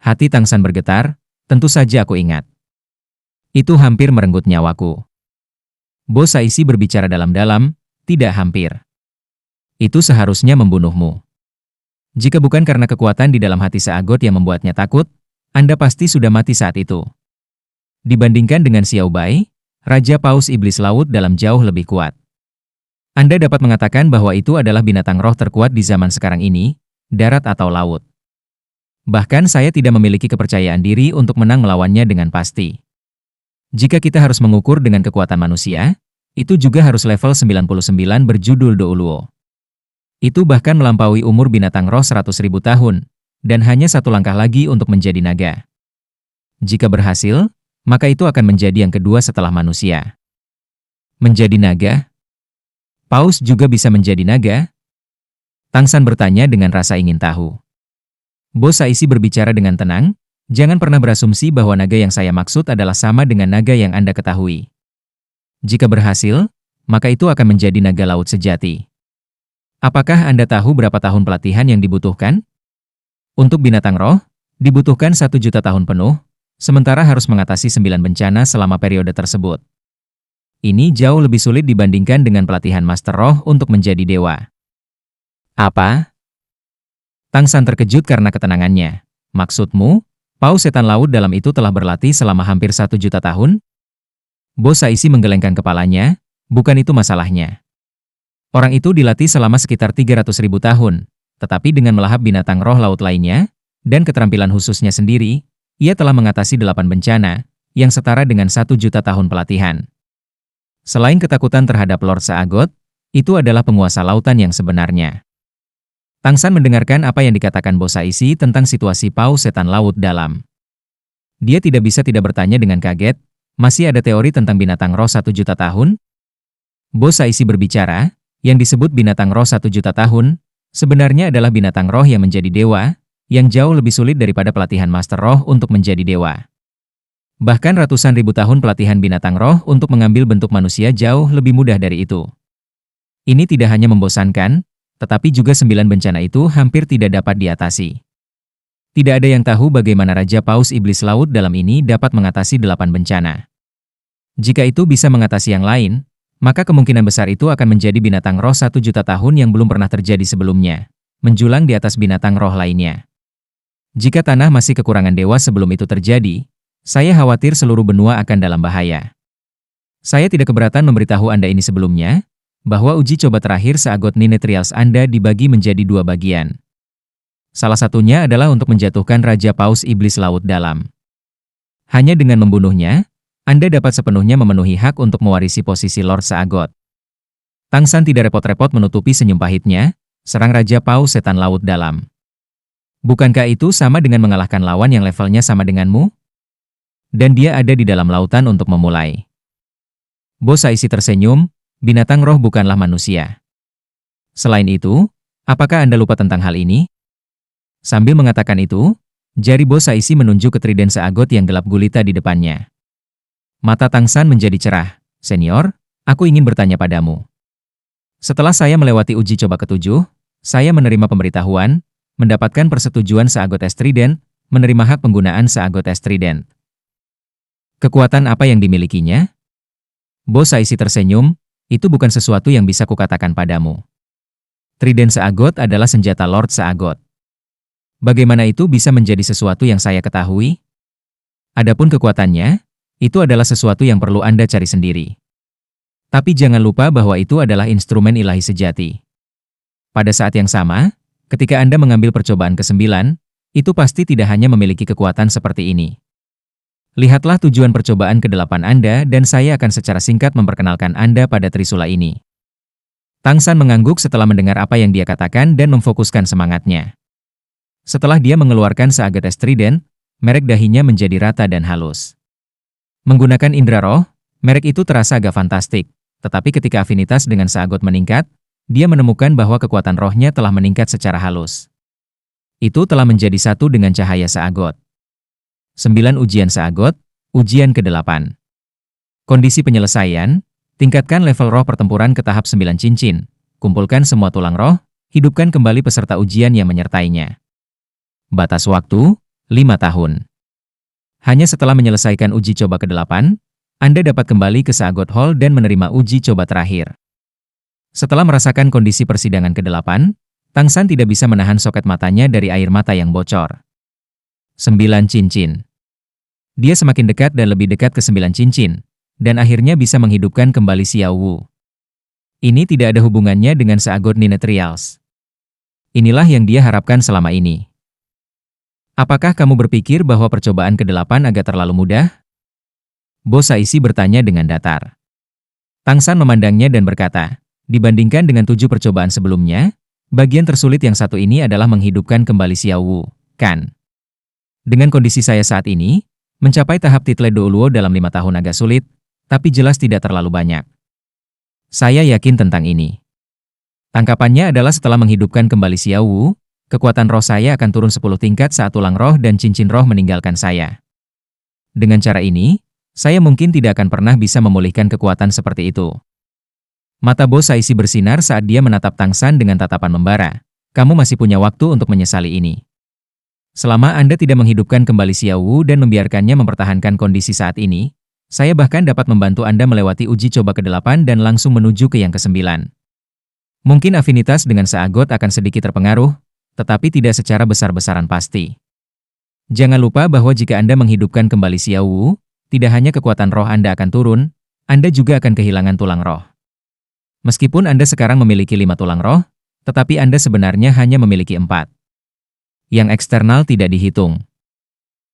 Hati Tang San bergetar, tentu saja aku ingat. Itu hampir merenggut nyawaku. Bo Saisi berbicara dalam-dalam, tidak hampir. Itu seharusnya membunuhmu. Jika bukan karena kekuatan di dalam hati Seagot yang membuatnya takut, Anda pasti sudah mati saat itu. Dibandingkan dengan Xiao Bai, Raja Paus Iblis Laut dalam jauh lebih kuat. Anda dapat mengatakan bahwa itu adalah binatang roh terkuat di zaman sekarang ini, darat atau laut. Bahkan saya tidak memiliki kepercayaan diri untuk menang melawannya dengan pasti. Jika kita harus mengukur dengan kekuatan manusia, itu juga harus level 99 berjudul Douluo. Itu bahkan melampaui umur binatang roh 100.000 tahun, dan hanya satu langkah lagi untuk menjadi naga. Jika berhasil, maka itu akan menjadi yang kedua setelah manusia. Menjadi naga? Paus juga bisa menjadi naga? Tang San bertanya dengan rasa ingin tahu. Bo Saisi berbicara dengan tenang, jangan pernah berasumsi bahwa naga yang saya maksud adalah sama dengan naga yang Anda ketahui. Jika berhasil, maka itu akan menjadi naga laut sejati. Apakah Anda tahu berapa tahun pelatihan yang dibutuhkan? Untuk binatang roh, dibutuhkan 1 juta tahun penuh, sementara harus mengatasi 9 bencana selama periode tersebut. Ini jauh lebih sulit dibandingkan dengan pelatihan Master Roh untuk menjadi dewa. Apa? Tang San terkejut karena ketenangannya. Maksudmu, Paus Setan Laut dalam itu telah berlatih selama hampir 1 juta tahun? Bo Saisi menggelengkan kepalanya, bukan itu masalahnya. Orang itu dilatih selama sekitar 300.000 tahun, tetapi dengan melahap binatang roh laut lainnya, dan keterampilan khususnya sendiri, ia telah mengatasi 8 bencana, yang setara dengan 1 juta tahun pelatihan. Selain ketakutan terhadap Lord Seagot, itu adalah penguasa lautan yang sebenarnya. Tang San mendengarkan apa yang dikatakan Bo Saisi tentang situasi Paus Setan Laut dalam. Dia tidak bisa tidak bertanya dengan kaget, masih ada teori tentang binatang roh 1 juta tahun? Bo Saisi berbicara, yang disebut binatang roh 1 juta tahun, sebenarnya adalah binatang roh yang menjadi dewa, yang jauh lebih sulit daripada pelatihan Master Roh untuk menjadi dewa. Bahkan ratusan ribu tahun pelatihan binatang roh untuk mengambil bentuk manusia jauh lebih mudah dari itu. Ini tidak hanya membosankan, tetapi juga 9 bencana itu hampir tidak dapat diatasi. Tidak ada yang tahu bagaimana Raja Paus Iblis Laut dalam ini dapat mengatasi 8 bencana. Jika itu bisa mengatasi yang lain, maka kemungkinan besar itu akan menjadi binatang roh 1 juta tahun yang belum pernah terjadi sebelumnya, menjulang di atas binatang roh lainnya. Jika tanah masih kekurangan dewa sebelum itu terjadi, saya khawatir seluruh benua akan dalam bahaya. Saya tidak keberatan memberitahu Anda ini sebelumnya, bahwa uji coba terakhir Seagot Nine Trials Anda dibagi menjadi 2 bagian. Salah satunya adalah untuk menjatuhkan Raja Paus Iblis Laut dalam. Hanya dengan membunuhnya, Anda dapat sepenuhnya memenuhi hak untuk mewarisi posisi Lord Seagot. Tang San tidak repot-repot menutupi senyum pahitnya, serang Raja Paus Setan Laut dalam. Bukankah itu sama dengan mengalahkan lawan yang levelnya sama denganmu? Dan dia ada di dalam lautan untuk memulai. Bo Saisi tersenyum, binatang roh bukanlah manusia. Selain itu, apakah Anda lupa tentang hal ini? Sambil mengatakan itu, jari Bo Saisi menunjuk ke trident Seagot yang gelap gulita di depannya. Mata Tang San menjadi cerah. Senior, aku ingin bertanya padamu. Setelah saya melewati uji coba ke-7, saya menerima pemberitahuan, mendapatkan persetujuan Seagot S Trident, menerima hak penggunaan Seagot S Trident. Kekuatan apa yang dimilikinya? Bo Saisi tersenyum, itu bukan sesuatu yang bisa kukatakan padamu. Trident Seagot adalah senjata Lord Seagot. Bagaimana itu bisa menjadi sesuatu yang saya ketahui? Adapun kekuatannya, itu adalah sesuatu yang perlu Anda cari sendiri. Tapi jangan lupa bahwa itu adalah instrumen ilahi sejati. Pada saat yang sama, ketika Anda mengambil percobaan ke-9, itu pasti tidak hanya memiliki kekuatan seperti ini. Lihatlah tujuan percobaan ke-8 Anda dan saya akan secara singkat memperkenalkan Anda pada Trisula ini. Tang San mengangguk setelah mendengar apa yang dia katakan dan memfokuskan semangatnya. Setelah dia mengeluarkan Seagot S Trident, merek dahinya menjadi rata dan halus. Menggunakan indera roh, merek itu terasa agak fantastik, tetapi ketika afinitas dengan Seagot meningkat, dia menemukan bahwa kekuatan rohnya telah meningkat secara halus. Itu telah menjadi satu dengan cahaya Seagot. 9 ujian Seagot, ujian ke-8. Kondisi penyelesaian, tingkatkan level roh pertempuran ke tahap 9 cincin, kumpulkan semua tulang roh, hidupkan kembali peserta ujian yang menyertainya. Batas waktu, 5 tahun. Hanya setelah menyelesaikan uji coba ke-8, Anda dapat kembali ke Seagot Hall dan menerima uji coba terakhir. Setelah merasakan kondisi persidangan ke-8, Tang San tidak bisa menahan soket matanya dari air mata yang bocor. 9 cincin. Dia semakin dekat dan lebih dekat ke 9 cincin, dan akhirnya bisa menghidupkan kembali Xiao Wu. Ini tidak ada hubungannya dengan Seagot Nine Trials. Inilah yang dia harapkan selama ini. Apakah kamu berpikir bahwa percobaan ke-8 agak terlalu mudah? Bo Saishi bertanya dengan datar. Tang San memandangnya dan berkata, dibandingkan dengan 7 percobaan sebelumnya, bagian tersulit yang satu ini adalah menghidupkan kembali Xiao Wu, kan? Dengan kondisi saya saat ini, mencapai tahap title Douluo dalam 5 tahun agak sulit, tapi jelas tidak terlalu banyak. Saya yakin tentang ini. Tangkapannya adalah setelah menghidupkan kembali Xiao Wu, kekuatan roh saya akan turun 10 tingkat saat tulang roh dan cincin roh meninggalkan saya. Dengan cara ini, saya mungkin tidak akan pernah bisa memulihkan kekuatan seperti itu. Mata Bo Saishi bersinar saat dia menatap Tang San dengan tatapan membara. Kamu masih punya waktu untuk menyesali ini. Selama Anda tidak menghidupkan kembali Xiao Wu dan membiarkannya mempertahankan kondisi saat ini, saya bahkan dapat membantu Anda melewati uji coba ke-8 dan langsung menuju ke yang ke-9. Mungkin afinitas dengan Seagot akan sedikit terpengaruh, tetapi tidak secara besar-besaran pasti. Jangan lupa bahwa jika Anda menghidupkan kembali Xiao Wu, tidak hanya kekuatan roh Anda akan turun, Anda juga akan kehilangan tulang roh. Meskipun Anda sekarang memiliki 5 tulang roh, tetapi Anda sebenarnya hanya memiliki 4. Yang eksternal tidak dihitung.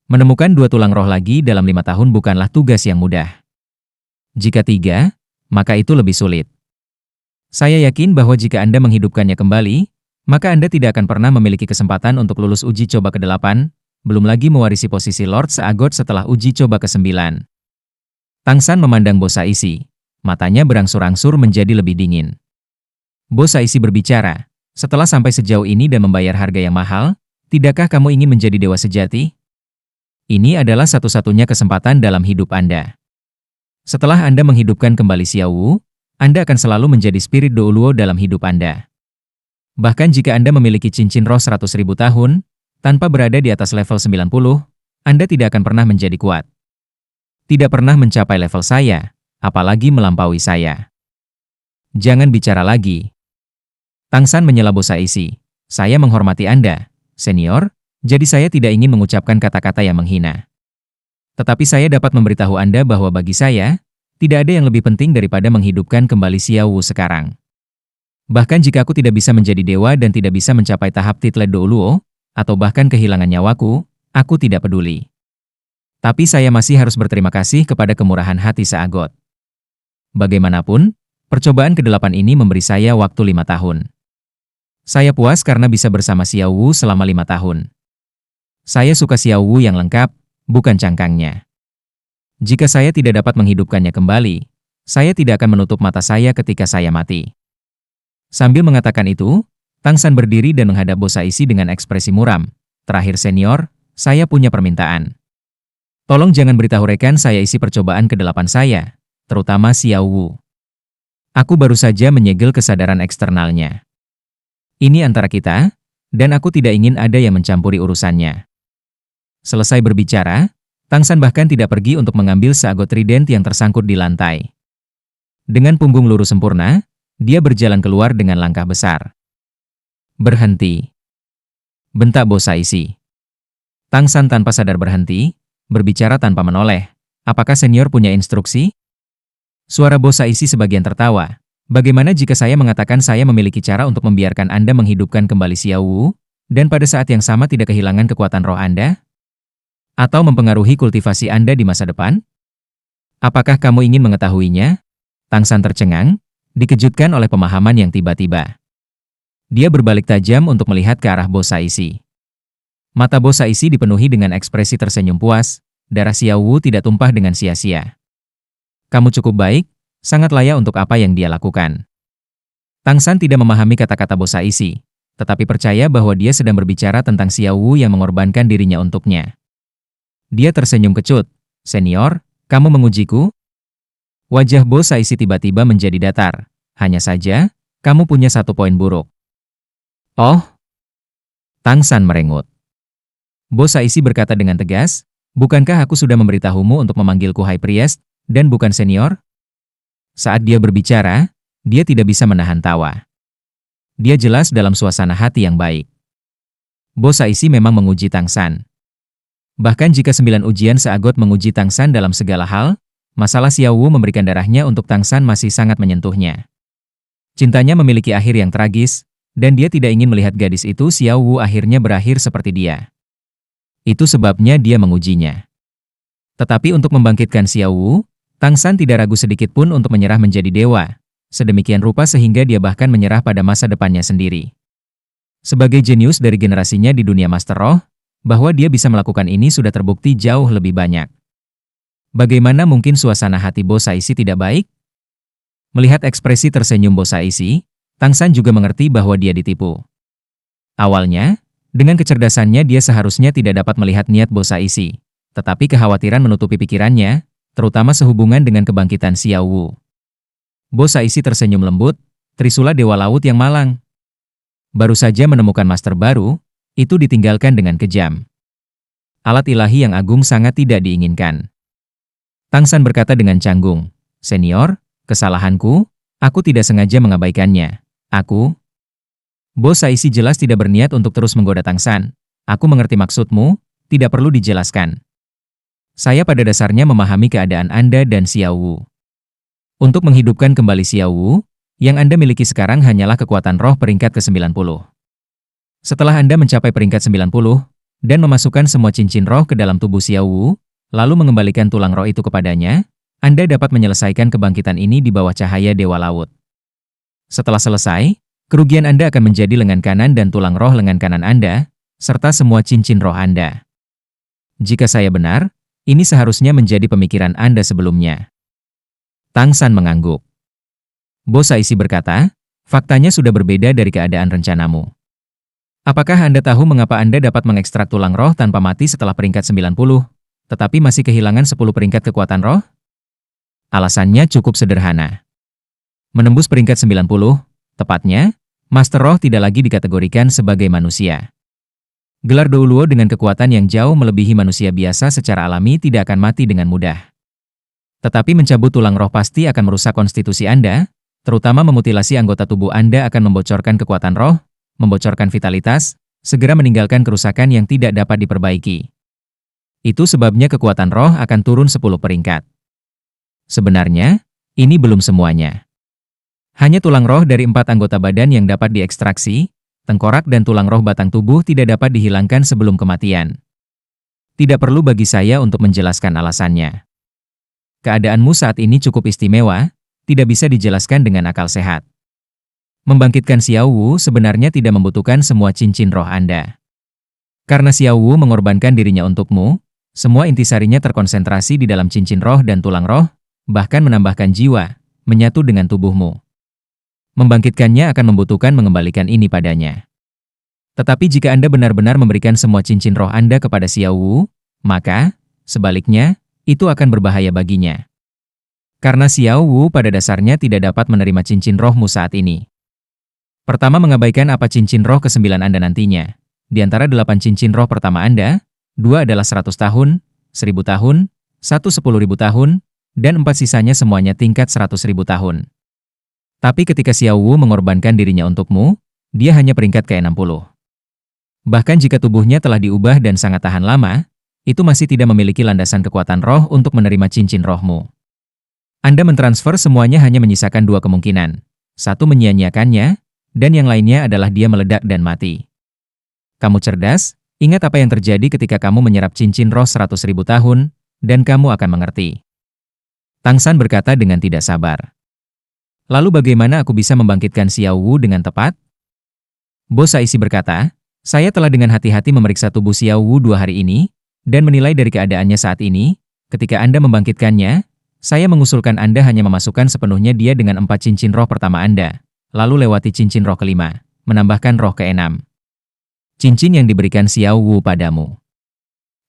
Menemukan 2 tulang roh lagi dalam 5 tahun bukanlah tugas yang mudah. Jika 3, maka itu lebih sulit. Saya yakin bahwa jika Anda menghidupkannya kembali, maka Anda tidak akan pernah memiliki kesempatan untuk lulus uji coba ke-8, belum lagi mewarisi posisi Lord Seagot setelah uji coba ke-9. Tang San memandang Bo Saishi. Matanya berangsur-angsur menjadi lebih dingin. Bo Saishi berbicara, setelah sampai sejauh ini dan membayar harga yang mahal, tidakkah kamu ingin menjadi dewa sejati? Ini adalah satu-satunya kesempatan dalam hidup Anda. Setelah Anda menghidupkan kembali Xiao Wu, Anda akan selalu menjadi spirit Douluo dalam hidup Anda. Bahkan jika Anda memiliki cincin roh 100.000 tahun, tanpa berada di atas level 90, Anda tidak akan pernah menjadi kuat. Tidak pernah mencapai level saya, apalagi melampaui saya. Jangan bicara lagi. Tang San menyela Bo Saishi. Saya menghormati Anda, senior, jadi saya tidak ingin mengucapkan kata-kata yang menghina. Tetapi saya dapat memberitahu Anda bahwa bagi saya, tidak ada yang lebih penting daripada menghidupkan kembali Xiao Wu sekarang. Bahkan jika aku tidak bisa menjadi dewa dan tidak bisa mencapai tahap title Douluo, atau bahkan kehilangan nyawaku, aku tidak peduli. Tapi saya masih harus berterima kasih kepada kemurahan hati Seagot. Bagaimanapun, percobaan ke-8 ini memberi saya waktu 5 tahun. Saya puas karena bisa bersama Xiao Wu selama 5 tahun. Saya suka Xiao Wu yang lengkap, bukan cangkangnya. Jika saya tidak dapat menghidupkannya kembali, saya tidak akan menutup mata saya ketika saya mati. Sambil mengatakan itu, Tang San berdiri dan menghadap Bo Saishi dengan ekspresi muram. Terakhir senior, saya punya permintaan. Tolong jangan beritahu rekan saya isi percobaan ke-8 saya, terutama Xiao Wu. Aku baru saja menyegel kesadaran eksternalnya. Ini antara kita, dan aku tidak ingin ada yang mencampuri urusannya. Selesai berbicara, Tang San bahkan tidak pergi untuk mengambil seagot trident yang tersangkut di lantai. Dengan punggung lurus sempurna, dia berjalan keluar dengan langkah besar. Berhenti. Bentak Bo Saishi. Tang San tanpa sadar berhenti, berbicara tanpa menoleh. Apakah senior punya instruksi? Suara Bo Saishi sebagian tertawa. Bagaimana jika saya mengatakan saya memiliki cara untuk membiarkan Anda menghidupkan kembali Xiao Wu, dan pada saat yang sama tidak kehilangan kekuatan roh Anda? Atau mempengaruhi kultivasi Anda di masa depan? Apakah kamu ingin mengetahuinya? Tang San tercengang, dikejutkan oleh pemahaman yang tiba-tiba. Dia berbalik tajam untuk melihat ke arah Bo Saishi. Mata Bo Saishi dipenuhi dengan ekspresi tersenyum puas, darah Xiao Wu tidak tumpah dengan sia-sia. Kamu cukup baik, sangat layak untuk apa yang dia lakukan. Tang San tidak memahami kata-kata Bo Saishi, tetapi percaya bahwa dia sedang berbicara tentang Xiao Wu yang mengorbankan dirinya untuknya. Dia tersenyum kecut. Senior, kamu mengujiku? Wajah Bo Saishi tiba-tiba menjadi datar. Hanya saja, kamu punya 1 poin buruk. Oh? Tang San merengut. Bo Saisi berkata dengan tegas, bukankah aku sudah memberitahumu untuk memanggilku High Priest, dan bukan senior? Saat dia berbicara, dia tidak bisa menahan tawa. Dia jelas dalam suasana hati yang baik. Bo Saisi memang menguji Tang San. Bahkan jika 9 ujian seagot menguji Tang San dalam segala hal, masalah Xiao Wu memberikan darahnya untuk Tang San masih sangat menyentuhnya. Cintanya memiliki akhir yang tragis, dan dia tidak ingin melihat gadis itu Xiao Wu akhirnya berakhir seperti dia. Itu sebabnya dia mengujinya. Tetapi untuk membangkitkan Xiao Wu, Tang San tidak ragu sedikit pun untuk menyerah menjadi dewa, sedemikian rupa sehingga dia bahkan menyerah pada masa depannya sendiri. Sebagai jenius dari generasinya di dunia Master Roh, bahwa dia bisa melakukan ini sudah terbukti jauh lebih banyak. Bagaimana mungkin suasana hati Bo Saisi tidak baik? Melihat ekspresi tersenyum Bo Saisi, Tang San juga mengerti bahwa dia ditipu. Awalnya, dengan kecerdasannya dia seharusnya tidak dapat melihat niat Bo Saisi, tetapi kekhawatiran menutupi pikirannya, terutama sehubungan dengan kebangkitan Xiao Wu. Bo Saisi tersenyum lembut, Trisula Dewa Laut yang malang. Baru saja menemukan master baru, itu ditinggalkan dengan kejam. Alat ilahi yang agung sangat tidak diinginkan. Tang San berkata dengan canggung, "Senior, kesalahanku, aku tidak sengaja mengabaikannya. Bo Saisi jelas tidak berniat untuk terus menggoda Tang San. Aku mengerti maksudmu, tidak perlu dijelaskan. Saya pada dasarnya memahami keadaan Anda dan Xiao Wu. Untuk menghidupkan kembali Xiao Wu, yang Anda miliki sekarang hanyalah kekuatan roh peringkat ke-90. Setelah Anda mencapai peringkat 90, dan memasukkan semua cincin roh ke dalam tubuh Xiao Wu, lalu mengembalikan tulang roh itu kepadanya, Anda dapat menyelesaikan kebangkitan ini di bawah cahaya Dewa Laut. Setelah selesai, kerugian Anda akan menjadi lengan kanan dan tulang roh lengan kanan Anda, serta semua cincin roh Anda. Jika saya benar, ini seharusnya menjadi pemikiran Anda sebelumnya." Tang San mengangguk. Bo Saisi berkata, "Faktanya sudah berbeda dari keadaan rencanamu. Apakah Anda tahu mengapa Anda dapat mengekstrak tulang roh tanpa mati setelah peringkat 90, tetapi masih kehilangan 10 peringkat kekuatan roh? Alasannya cukup sederhana. Menembus peringkat 90, tepatnya, Master Roh tidak lagi dikategorikan sebagai manusia. Gelar Douluo dengan kekuatan yang jauh melebihi manusia biasa secara alami tidak akan mati dengan mudah. Tetapi mencabut tulang roh pasti akan merusak konstitusi Anda, terutama memutilasi anggota tubuh Anda akan membocorkan kekuatan roh, membocorkan vitalitas, segera meninggalkan kerusakan yang tidak dapat diperbaiki. Itu sebabnya kekuatan roh akan turun 10 peringkat. Sebenarnya, ini belum semuanya. Hanya tulang roh dari 4 anggota badan yang dapat diekstraksi, tengkorak dan tulang roh batang tubuh tidak dapat dihilangkan sebelum kematian. Tidak perlu bagi saya untuk menjelaskan alasannya. Keadaanmu saat ini cukup istimewa, tidak bisa dijelaskan dengan akal sehat. Membangkitkan Xiao Wu sebenarnya tidak membutuhkan semua cincin roh Anda. Karena Xiao Wu mengorbankan dirinya untukmu, semua intisarinya terkonsentrasi di dalam cincin roh dan tulang roh, bahkan menambahkan jiwa, menyatu dengan tubuhmu. Membangkitkannya akan membutuhkan mengembalikan ini padanya. Tetapi jika Anda benar-benar memberikan semua cincin roh Anda kepada Xiao Wu, maka, sebaliknya, itu akan berbahaya baginya. Karena Xiao Wu pada dasarnya tidak dapat menerima cincin rohmu saat ini. Pertama, mengabaikan apa cincin roh ke-9 Anda nantinya. Di antara 8 cincin roh pertama Anda, 2 adalah 100 tahun, 1000 tahun, 1 10.000 tahun, dan 4 sisanya semuanya tingkat 100.000 tahun. Tapi ketika Xiao Wu mengorbankan dirinya untukmu, dia hanya peringkat ke-60. Bahkan jika tubuhnya telah diubah dan sangat tahan lama, itu masih tidak memiliki landasan kekuatan roh untuk menerima cincin rohmu. Anda mentransfer semuanya hanya menyisakan 2 kemungkinan. Satu, menyia-nyiakannya, dan yang lainnya adalah dia meledak dan mati. Kamu cerdas, ingat apa yang terjadi ketika kamu menyerap cincin roh 100.000 tahun, dan kamu akan mengerti. Tang San berkata dengan tidak sabar. Lalu bagaimana aku bisa membangkitkan Xiao Wu dengan tepat? Bo Saisi berkata, saya telah dengan hati-hati memeriksa tubuh Xiao Wu 2 hari ini, dan menilai dari keadaannya saat ini, ketika Anda membangkitkannya, saya mengusulkan Anda hanya memasukkan sepenuhnya dia dengan 4 cincin roh pertama Anda, lalu lewati cincin roh ke-5, menambahkan roh ke-6. Cincin yang diberikan Xiao Wu padamu.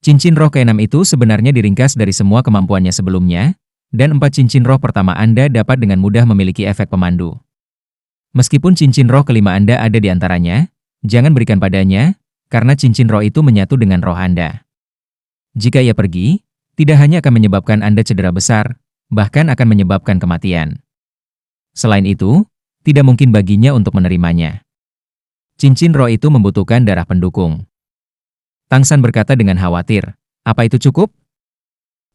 Cincin roh ke-6 itu sebenarnya diringkas dari semua kemampuannya sebelumnya, dan 4 cincin roh pertama Anda dapat dengan mudah memiliki efek pemandu. Meskipun cincin roh ke-5 Anda ada di antaranya, jangan berikan padanya, karena cincin roh itu menyatu dengan roh Anda. Jika ia pergi, tidak hanya akan menyebabkan Anda cedera besar, bahkan akan menyebabkan kematian. Selain itu, tidak mungkin baginya untuk menerimanya. Cincin roh itu membutuhkan darah pendukung. Tang San berkata dengan khawatir, "Apa itu cukup?"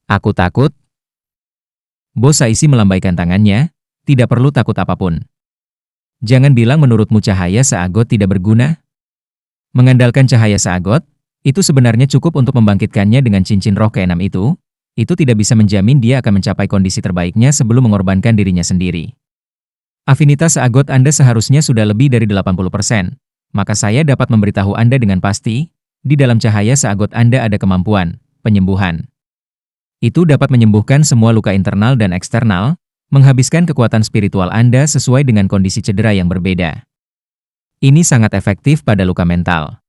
"Aku takut." Bos Saisi melambaikan tangannya, "Tidak perlu takut apapun. Jangan bilang menurutmu cahaya seagot tidak berguna. Mengandalkan cahaya seagot, itu sebenarnya cukup untuk membangkitkannya dengan cincin roh keenam itu tidak bisa menjamin dia akan mencapai kondisi terbaiknya sebelum mengorbankan dirinya sendiri. Afinitas seagot Anda seharusnya sudah lebih dari 80%, maka saya dapat memberitahu Anda dengan pasti, di dalam cahaya seagot Anda ada kemampuan penyembuhan. Itu dapat menyembuhkan semua luka internal dan eksternal, menghabiskan kekuatan spiritual Anda sesuai dengan kondisi cedera yang berbeda. Ini sangat efektif pada luka mental.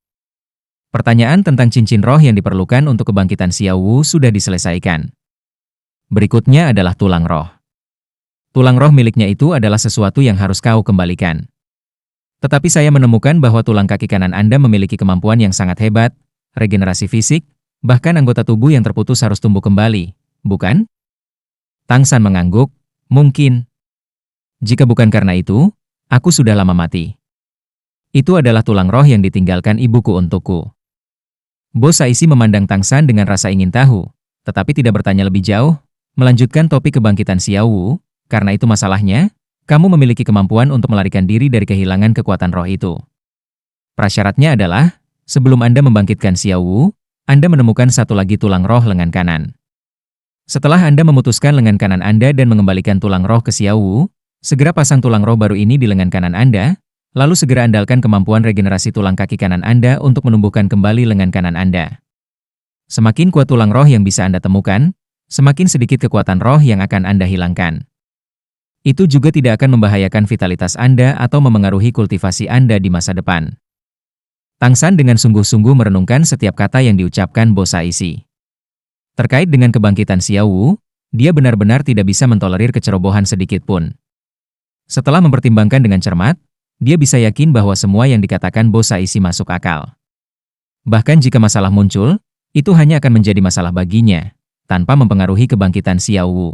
Pertanyaan tentang cincin roh yang diperlukan untuk kebangkitan Xiao Wu sudah diselesaikan. Berikutnya adalah tulang roh. Tulang roh miliknya itu adalah sesuatu yang harus kau kembalikan. Tetapi saya menemukan bahwa tulang kaki kanan Anda memiliki kemampuan yang sangat hebat, regenerasi fisik, bahkan anggota tubuh yang terputus harus tumbuh kembali, bukan? Tang San mengangguk. Mungkin. Jika bukan karena itu, aku sudah lama mati. Itu adalah tulang roh yang ditinggalkan ibuku untukku. Bos Saisi memandang Tang San dengan rasa ingin tahu, tetapi tidak bertanya lebih jauh, melanjutkan topik kebangkitan Xiao Wu, karena itu masalahnya, kamu memiliki kemampuan untuk melarikan diri dari kehilangan kekuatan roh itu. Prasyaratnya adalah, sebelum Anda membangkitkan Xiao Wu, Anda menemukan satu lagi tulang roh lengan kanan. Setelah Anda memutuskan lengan kanan Anda dan mengembalikan tulang roh ke Xiao Wu, segera pasang tulang roh baru ini di lengan kanan Anda, lalu segera andalkan kemampuan regenerasi tulang kaki kanan Anda untuk menumbuhkan kembali lengan kanan Anda. Semakin kuat tulang roh yang bisa Anda temukan, semakin sedikit kekuatan roh yang akan Anda hilangkan. Itu juga tidak akan membahayakan vitalitas Anda atau memengaruhi kultivasi Anda di masa depan. Tang San dengan sungguh-sungguh merenungkan setiap kata yang diucapkan Bos Saisi. Terkait dengan kebangkitan Xiao Wu, dia benar-benar tidak bisa mentolerir kecerobohan sedikit pun. Setelah mempertimbangkan dengan cermat, dia bisa yakin bahwa semua yang dikatakan Bos Saisi masuk akal. Bahkan jika masalah muncul, itu hanya akan menjadi masalah baginya, tanpa mempengaruhi kebangkitan Xiao Wu.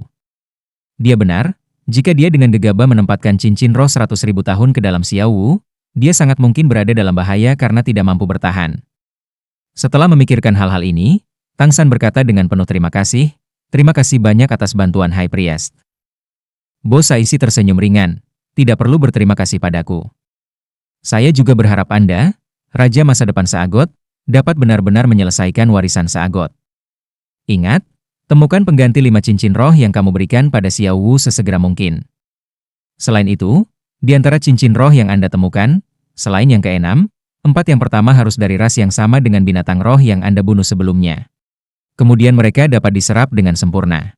Dia benar, jika dia dengan gegabah menempatkan cincin roh 100.000 tahun ke dalam Xiao Wu, dia sangat mungkin berada dalam bahaya karena tidak mampu bertahan. Setelah memikirkan hal-hal ini, Tang San berkata dengan penuh terima kasih banyak atas bantuan High Priest. Bos Saisi tersenyum ringan, tidak perlu berterima kasih padaku. Saya juga berharap Anda, Raja masa depan Seagot, dapat benar-benar menyelesaikan warisan Seagot. Ingat, temukan pengganti 5 cincin roh yang kamu berikan pada Xiao Wu sesegera mungkin. Selain itu, di antara cincin roh yang Anda temukan, selain yang keenam, 4 yang pertama harus dari ras yang sama dengan binatang roh yang Anda bunuh sebelumnya. Kemudian mereka dapat diserap dengan sempurna.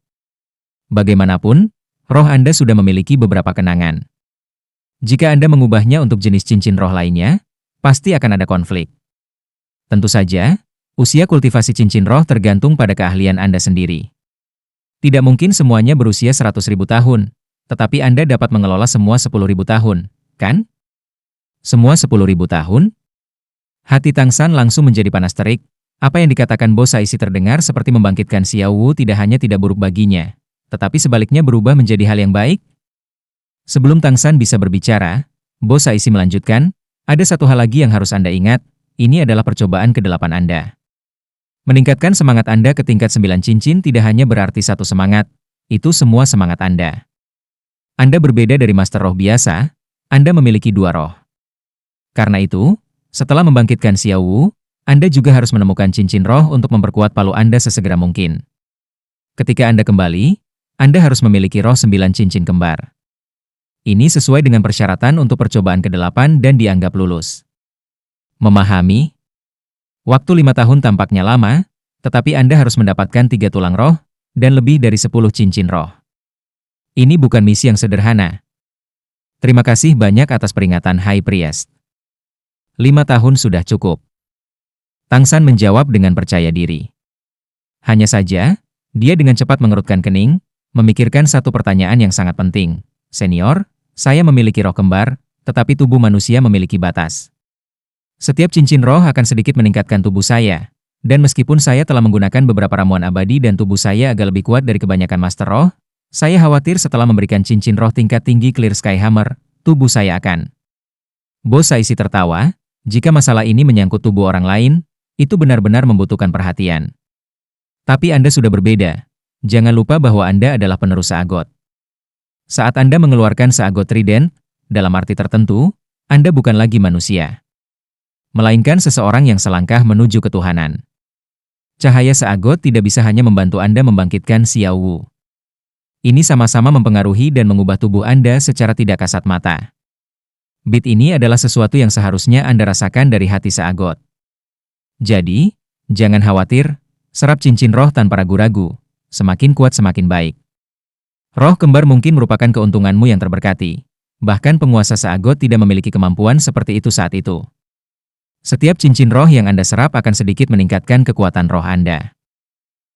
Bagaimanapun, roh Anda sudah memiliki beberapa kenangan. Jika Anda mengubahnya untuk jenis cincin roh lainnya, pasti akan ada konflik. Tentu saja, usia kultivasi cincin roh tergantung pada keahlian Anda sendiri. Tidak mungkin semuanya berusia 100.000 tahun, tetapi Anda dapat mengelola semua 10.000 tahun, kan? Semua 10.000 tahun? Hati Tang San langsung menjadi panas terik. Apa yang dikatakan Bos Saisi terdengar seperti membangkitkan Xiao Wu tidak hanya tidak buruk baginya, tetapi sebaliknya berubah menjadi hal yang baik. Sebelum Tang San bisa berbicara, Bos Saisi melanjutkan, ada satu hal lagi yang harus Anda ingat, ini adalah percobaan ke-8 Anda. Meningkatkan semangat Anda ke tingkat 9 cincin tidak hanya berarti satu semangat, itu semua semangat Anda. Anda berbeda dari Master Roh biasa, Anda memiliki 2 roh. Karena itu, setelah membangkitkan Xiao Wu, Anda juga harus menemukan cincin roh untuk memperkuat palu Anda sesegera mungkin. Ketika Anda kembali, Anda harus memiliki roh 9 cincin kembar. Ini sesuai dengan persyaratan untuk percobaan ke-8 dan dianggap lulus. Memahami? Waktu 5 tahun tampaknya lama, tetapi Anda harus mendapatkan 3 tulang roh, dan lebih dari 10 cincin roh. Ini bukan misi yang sederhana. Terima kasih banyak atas peringatan High Priest. 5 tahun sudah cukup. Tang San menjawab dengan percaya diri. Hanya saja, dia dengan cepat mengerutkan kening, memikirkan satu pertanyaan yang sangat penting. Senior, saya memiliki roh kembar, tetapi tubuh manusia memiliki batas. Setiap cincin roh akan sedikit meningkatkan tubuh saya. Dan meskipun saya telah menggunakan beberapa ramuan abadi dan tubuh saya agak lebih kuat dari kebanyakan Master Roh, saya khawatir setelah memberikan cincin roh tingkat tinggi Clear Sky Hammer, tubuh saya akan. Bos Saisi tertawa, jika masalah ini menyangkut tubuh orang lain, itu benar-benar membutuhkan perhatian. Tapi Anda sudah berbeda. Jangan lupa bahwa Anda adalah penerus Seagot. Saat Anda mengeluarkan Seagot Trident, dalam arti tertentu, Anda bukan lagi manusia. Melainkan seseorang yang selangkah menuju ketuhanan. Cahaya Seagot tidak bisa hanya membantu Anda membangkitkan Xiao Wu. Ini sama-sama mempengaruhi dan mengubah tubuh Anda secara tidak kasat mata. Beat ini adalah sesuatu yang seharusnya Anda rasakan dari hati Seagot. Jadi, jangan khawatir, serap cincin roh tanpa ragu-ragu, semakin kuat semakin baik. Roh kembar mungkin merupakan keuntunganmu yang terberkati. Bahkan penguasa Seagot tidak memiliki kemampuan seperti itu saat itu. Setiap cincin roh yang Anda serap akan sedikit meningkatkan kekuatan roh Anda.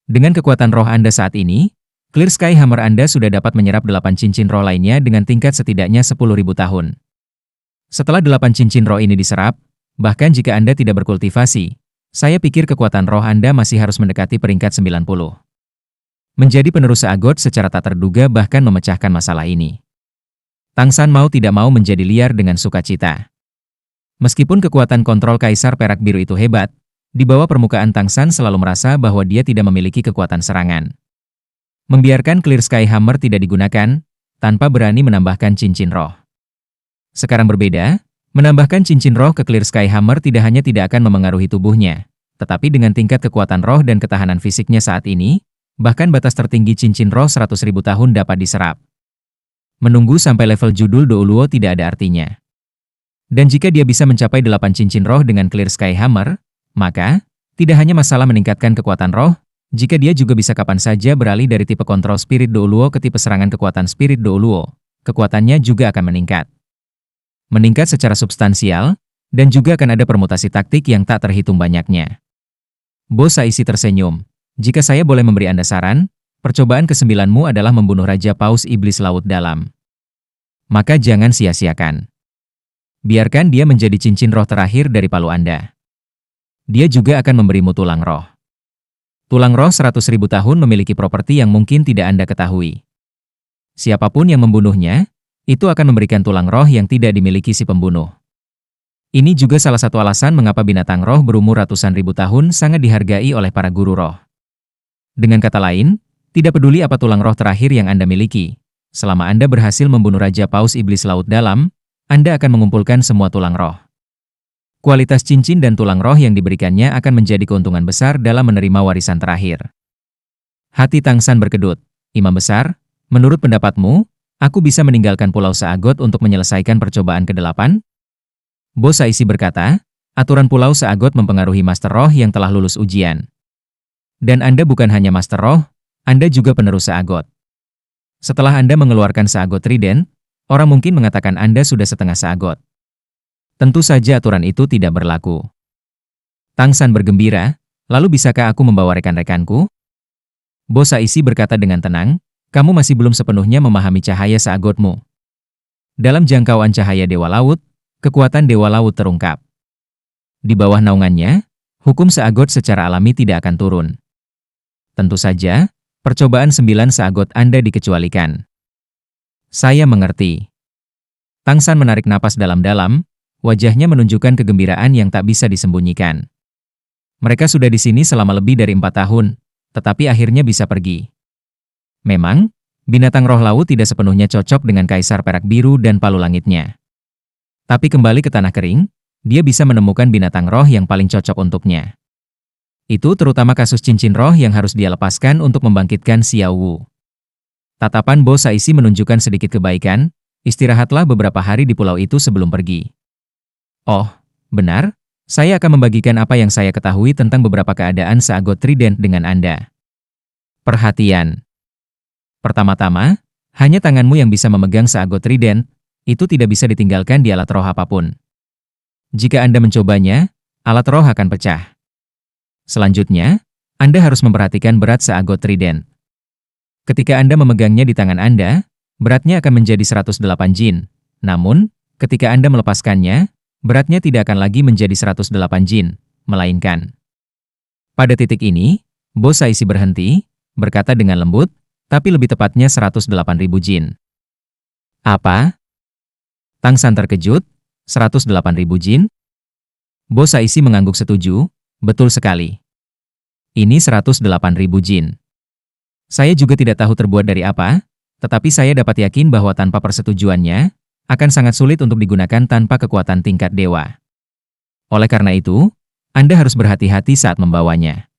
Dengan kekuatan roh Anda saat ini, Clear Sky Hammer Anda sudah dapat menyerap 8 cincin roh lainnya dengan tingkat setidaknya 10.000 tahun. Setelah 8 cincin roh ini diserap, bahkan jika Anda tidak berkultivasi, saya pikir kekuatan roh Anda masih harus mendekati peringkat 90. Menjadi penerus Seagot secara tak terduga bahkan memecahkan masalah ini. Tang San mau tidak mau menjadi liar dengan sukacita. Meskipun kekuatan kontrol Kaisar Perak Biru itu hebat, di bawah permukaan Tang San selalu merasa bahwa dia tidak memiliki kekuatan serangan. Membiarkan Clear Sky Hammer tidak digunakan, tanpa berani menambahkan cincin roh. Sekarang berbeda, menambahkan cincin roh ke Clear Sky Hammer tidak hanya tidak akan memengaruhi tubuhnya, tetapi dengan tingkat kekuatan roh dan ketahanan fisiknya saat ini, bahkan batas tertinggi cincin roh 100.000 tahun dapat diserap. Menunggu sampai level judul Douluo tidak ada artinya. Dan jika dia bisa mencapai 8 cincin roh dengan Clear Sky Hammer, maka, tidak hanya masalah meningkatkan kekuatan roh, jika dia juga bisa kapan saja beralih dari tipe kontrol Spirit Douluo ke tipe serangan kekuatan Spirit Douluo, kekuatannya juga akan meningkat. Meningkat secara substansial, dan juga akan ada permutasi taktik yang tak terhitung banyaknya. Bos Saisi tersenyum. Jika saya boleh memberi Anda saran, percobaan ke-9-mu adalah membunuh Raja Paus Iblis Laut Dalam. Maka jangan sia-siakan. Biarkan dia menjadi cincin roh terakhir dari palu Anda. Dia juga akan memberimu tulang roh. Tulang roh 100.000 tahun memiliki properti yang mungkin tidak Anda ketahui. Siapapun yang membunuhnya, itu akan memberikan tulang roh yang tidak dimiliki si pembunuh. Ini juga salah satu alasan mengapa binatang roh berumur ratusan ribu tahun sangat dihargai oleh para guru roh. Dengan kata lain, tidak peduli apa tulang roh terakhir yang Anda miliki, selama Anda berhasil membunuh Raja Paus Iblis Laut Dalam, Anda akan mengumpulkan semua tulang roh. Kualitas cincin dan tulang roh yang diberikannya akan menjadi keuntungan besar dalam menerima warisan terakhir. Hati Tang San berkedut. Imam besar, menurut pendapatmu, aku bisa meninggalkan Pulau Seagot untuk menyelesaikan percobaan ke-8? Bos Saisi berkata, aturan Pulau Seagot mempengaruhi Master Roh yang telah lulus ujian. Dan Anda bukan hanya Master Roh, Anda juga penerus Seagot. Setelah Anda mengeluarkan Seagot Trident, orang mungkin mengatakan Anda sudah setengah Seagot. Tentu saja aturan itu tidak berlaku. Tang San bergembira, lalu bisakah aku membawa rekan-rekanku? Bos Saisi berkata dengan tenang, kamu masih belum sepenuhnya memahami cahaya Seagotmu. Dalam jangkauan cahaya Dewa Laut, kekuatan Dewa Laut terungkap. Di bawah naungannya, hukum Seagot secara alami tidak akan turun. Tentu saja, percobaan 9 Seagot Anda dikecualikan. Saya mengerti. Tang San menarik napas dalam-dalam, wajahnya menunjukkan kegembiraan yang tak bisa disembunyikan. Mereka sudah di sini selama lebih dari 4 tahun, tetapi akhirnya bisa pergi. Memang, binatang roh laut tidak sepenuhnya cocok dengan Kaisar Perak Biru dan palu langitnya. Tapi kembali ke tanah kering, dia bisa menemukan binatang roh yang paling cocok untuknya. Itu terutama kasus cincin roh yang harus dia lepaskan untuk membangkitkan Xiao Wu. Tatapan Bos Saisi menunjukkan sedikit kebaikan, istirahatlah beberapa hari di pulau itu sebelum pergi. Oh, benar, saya akan membagikan apa yang saya ketahui tentang beberapa keadaan Seagot Trident dengan Anda. Perhatian. Pertama-tama, hanya tanganmu yang bisa memegang Seagot Trident, itu tidak bisa ditinggalkan di alat roh apapun. Jika Anda mencobanya, alat roh akan pecah. Selanjutnya, Anda harus memperhatikan berat Seagot Trident. Ketika Anda memegangnya di tangan Anda, beratnya akan menjadi 108 jin. Namun, ketika Anda melepaskannya, beratnya tidak akan lagi menjadi 108 jin, melainkan. Pada titik ini, Bos Saisi berhenti, berkata dengan lembut, tapi lebih tepatnya 108.000 jin. Apa? Tang San terkejut, 108.000 jin? Bos Saisi mengangguk setuju, betul sekali. Ini 108.000 jin. Saya juga tidak tahu terbuat dari apa, tetapi saya dapat yakin bahwa tanpa persetujuannya, akan sangat sulit untuk digunakan tanpa kekuatan tingkat dewa. Oleh karena itu, Anda harus berhati-hati saat membawanya.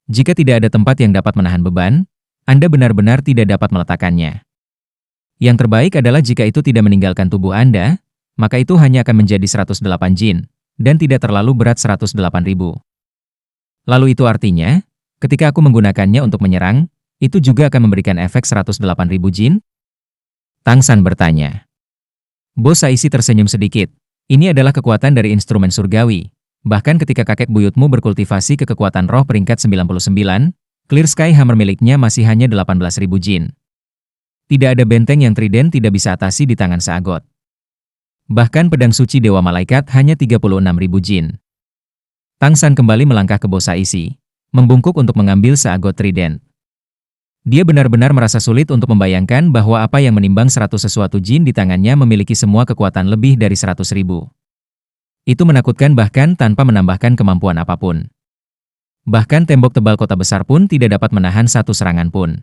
Jika tidak ada tempat yang dapat menahan beban, Anda benar-benar tidak dapat meletakkannya. Yang terbaik adalah jika itu tidak meninggalkan tubuh Anda, maka itu hanya akan menjadi 108 jin, dan tidak terlalu berat 108.000. Lalu itu artinya, ketika aku menggunakannya untuk menyerang, itu juga akan memberikan efek 108.000 jin? Tang San bertanya. Bos Saisi tersenyum sedikit. Ini adalah kekuatan dari instrumen surgawi. Bahkan ketika kakek buyutmu berkultivasi ke kekuatan roh peringkat 99, Clear Sky Hammer miliknya masih hanya 18.000 jin. Tidak ada benteng yang Trident tidak bisa atasi di tangan Seagot. Bahkan pedang suci Dewa Malaikat hanya 36.000 jin. Tang San kembali melangkah ke Bos Saisi, membungkuk untuk mengambil Seagot Trident. Dia benar-benar merasa sulit untuk membayangkan bahwa apa yang menimbang 100 sesuatu jin di tangannya memiliki semua kekuatan lebih dari 100.000. Itu menakutkan bahkan tanpa menambahkan kemampuan apapun. Bahkan tembok tebal kota besar pun tidak dapat menahan satu serangan pun.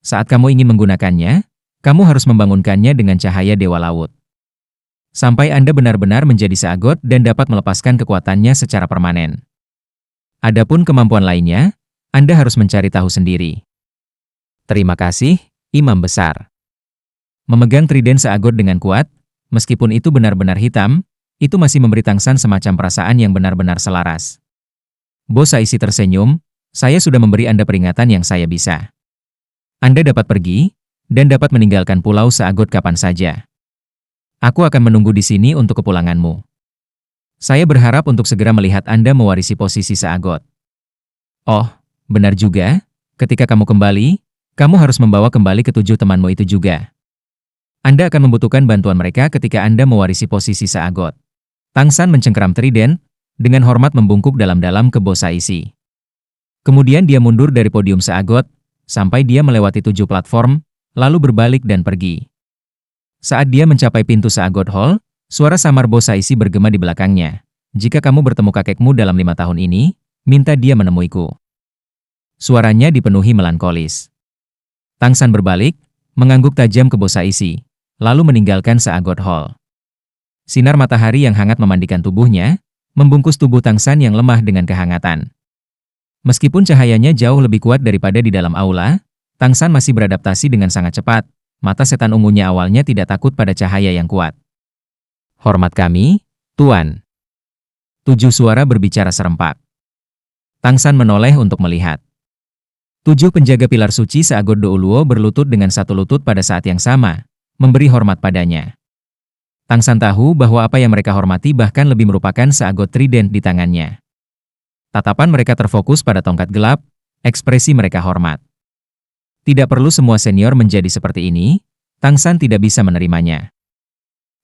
Saat kamu ingin menggunakannya, kamu harus membangunkannya dengan cahaya Dewa Laut. Sampai Anda benar-benar menjadi Seagot dan dapat melepaskan kekuatannya secara permanen. Adapun kemampuan lainnya, Anda harus mencari tahu sendiri. Terima kasih, Imam Besar. Memegang trident Seagot dengan kuat, meskipun itu benar-benar hitam, itu masih memberi Tang San semacam perasaan yang benar-benar selaras. Bos Saisi tersenyum, saya sudah memberi Anda peringatan yang saya bisa. Anda dapat pergi, dan dapat meninggalkan Pulau Seagot kapan saja. Aku akan menunggu di sini untuk kepulanganmu. Saya berharap untuk segera melihat Anda mewarisi posisi Seagot. Oh, benar juga, ketika kamu kembali, kamu harus membawa kembali ketujuh temanmu itu juga. Anda akan membutuhkan bantuan mereka ketika Anda mewarisi posisi Seagot. Tang San mencengkeram trident, dengan hormat membungkuk dalam-dalam ke Bos Saisi. Kemudian dia mundur dari podium Seagot, sampai dia melewati 7 platform, lalu berbalik dan pergi. Saat dia mencapai pintu Seagot Hall, suara samar Bos Saisi bergema di belakangnya. Jika kamu bertemu kakekmu dalam 5 tahun ini, minta dia menemuiku. Suaranya dipenuhi melankolis. Tang San berbalik, mengangguk tajam ke Bos Saisi, lalu meninggalkan Seagot Hall. Sinar matahari yang hangat memandikan tubuhnya, membungkus tubuh Tang San yang lemah dengan kehangatan. Meskipun cahayanya jauh lebih kuat daripada di dalam aula, Tang San masih beradaptasi dengan sangat cepat. Mata setan ungunya awalnya tidak takut pada cahaya yang kuat. Hormat kami, Tuan. 7 suara berbicara serempak. Tang San menoleh untuk melihat. 7 penjaga pilar suci Seagot Douluo berlutut dengan satu lutut pada saat yang sama, memberi hormat padanya. Tang San tahu bahwa apa yang mereka hormati bahkan lebih merupakan Seagot Trident di tangannya. Tatapan mereka terfokus pada tongkat gelap, ekspresi mereka hormat. Tidak perlu semua senior menjadi seperti ini, Tang San tidak bisa menerimanya.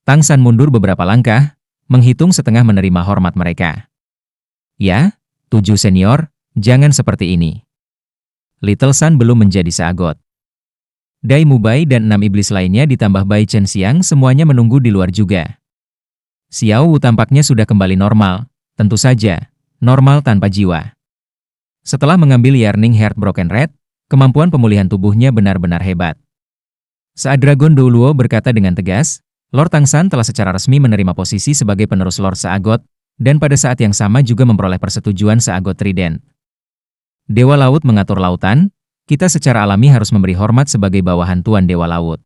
Tang San mundur beberapa langkah, menghitung setengah menerima hormat mereka. Ya, 7 senior, jangan seperti ini. Little Sun belum menjadi Seagot. Dai Mubai dan 6 iblis lainnya ditambah Bai Chen Xiang semuanya menunggu di luar juga. Xiao Wu tampaknya sudah kembali normal, tentu saja, normal tanpa jiwa. Setelah mengambil Yearning Heart Broken Red, kemampuan pemulihan tubuhnya benar-benar hebat. Saat Dragon Douluo berkata dengan tegas, Lord Tang San telah secara resmi menerima posisi sebagai penerus Lord Seagot, dan pada saat yang sama juga memperoleh persetujuan Seagot Trident. Dewa Laut mengatur lautan, kita secara alami harus memberi hormat sebagai bawahan Tuan Dewa Laut.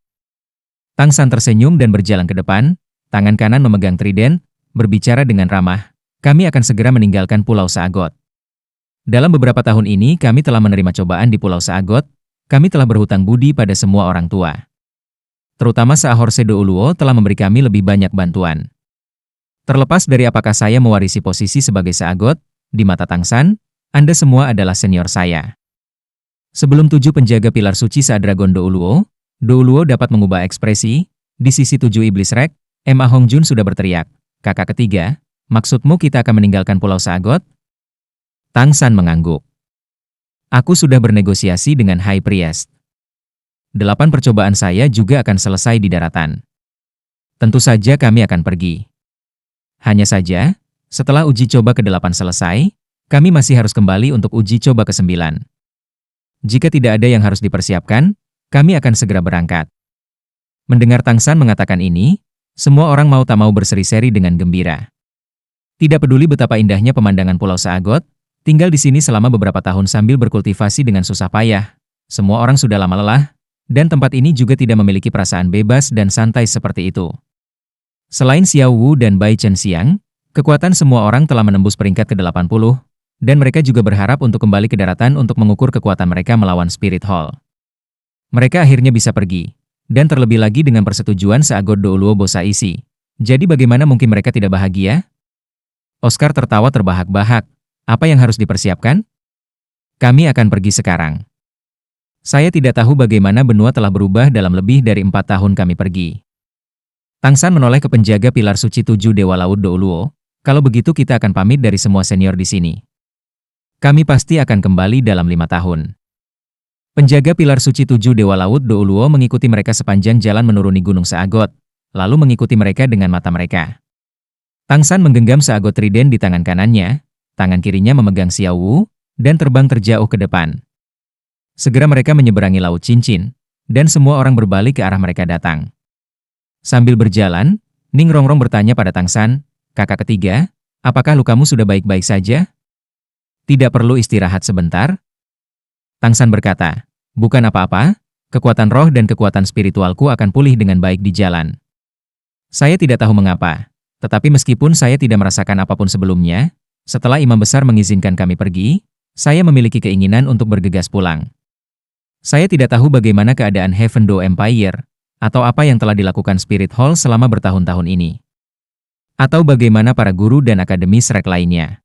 Tang San tersenyum dan berjalan ke depan, tangan kanan memegang trident, berbicara dengan ramah, kami akan segera meninggalkan Pulau Seagot. Dalam beberapa tahun ini kami telah menerima cobaan di Pulau Seagot, kami telah berhutang budi pada semua orang tua. Terutama Saahorse Douluo telah memberi kami lebih banyak bantuan. Terlepas dari apakah saya mewarisi posisi sebagai Seagot, di mata Tang San, Anda semua adalah senior saya. Sebelum 7 penjaga pilar suci saat Dragon Douluo dapat mengubah ekspresi, di sisi 7 iblis Rek, Emma Hongjun sudah berteriak, Kakak ketiga, maksudmu kita akan meninggalkan Pulau Saagot? Tang San mengangguk. Aku sudah bernegosiasi dengan High Priest. 8 percobaan saya juga akan selesai di daratan. Tentu saja kami akan pergi. Hanya saja, setelah uji coba ke-8 selesai, kami masih harus kembali untuk uji coba ke-9. Jika tidak ada yang harus dipersiapkan, kami akan segera berangkat. Mendengar Tang San mengatakan ini, semua orang mau tak mau berseri-seri dengan gembira. Tidak peduli betapa indahnya pemandangan Pulau Saagot, tinggal di sini selama beberapa tahun sambil berkultivasi dengan susah payah. Semua orang sudah lama lelah, dan tempat ini juga tidak memiliki perasaan bebas dan santai seperti itu. Selain Xiao Wu dan Bai Chen Xiang, kekuatan semua orang telah menembus peringkat ke-80, dan mereka juga berharap untuk kembali ke daratan untuk mengukur kekuatan mereka melawan Spirit Hall. Mereka akhirnya bisa pergi, dan terlebih lagi dengan persetujuan Seagot Douluo Bosaisi. Jadi bagaimana mungkin mereka tidak bahagia? Oscar tertawa terbahak-bahak. Apa yang harus dipersiapkan? Kami akan pergi sekarang. Saya tidak tahu bagaimana benua telah berubah dalam lebih dari 4 tahun kami pergi. Tang San menoleh ke penjaga pilar suci 7 Dewa Laut Douluo. Kalau begitu kita akan pamit dari semua senior di sini. Kami pasti akan kembali dalam 5 tahun. Penjaga pilar suci 7 Dewa Laut Douluo mengikuti mereka sepanjang jalan menuruni Gunung Seagot, lalu mengikuti mereka dengan mata mereka. Tang San menggenggam Seagot Trident di tangan kanannya, tangan kirinya memegang Xiao Wu, dan terbang terjauh ke depan. Segera mereka menyeberangi Laut Cincin, dan semua orang berbalik ke arah mereka datang. Sambil berjalan, Ning Rongrong bertanya pada Tang San, "Kakak ketiga, apakah lukamu sudah baik-baik saja? Tidak perlu istirahat sebentar?" Tang San berkata, "Bukan apa-apa, kekuatan roh dan kekuatan spiritualku akan pulih dengan baik di jalan. Saya tidak tahu mengapa, tetapi meskipun saya tidak merasakan apapun sebelumnya, setelah Imam Besar mengizinkan kami pergi, saya memiliki keinginan untuk bergegas pulang. Saya tidak tahu bagaimana keadaan Heaven Door Empire, atau apa yang telah dilakukan Spirit Hall selama bertahun-tahun ini. Atau bagaimana para guru dan akademi Shrek lainnya.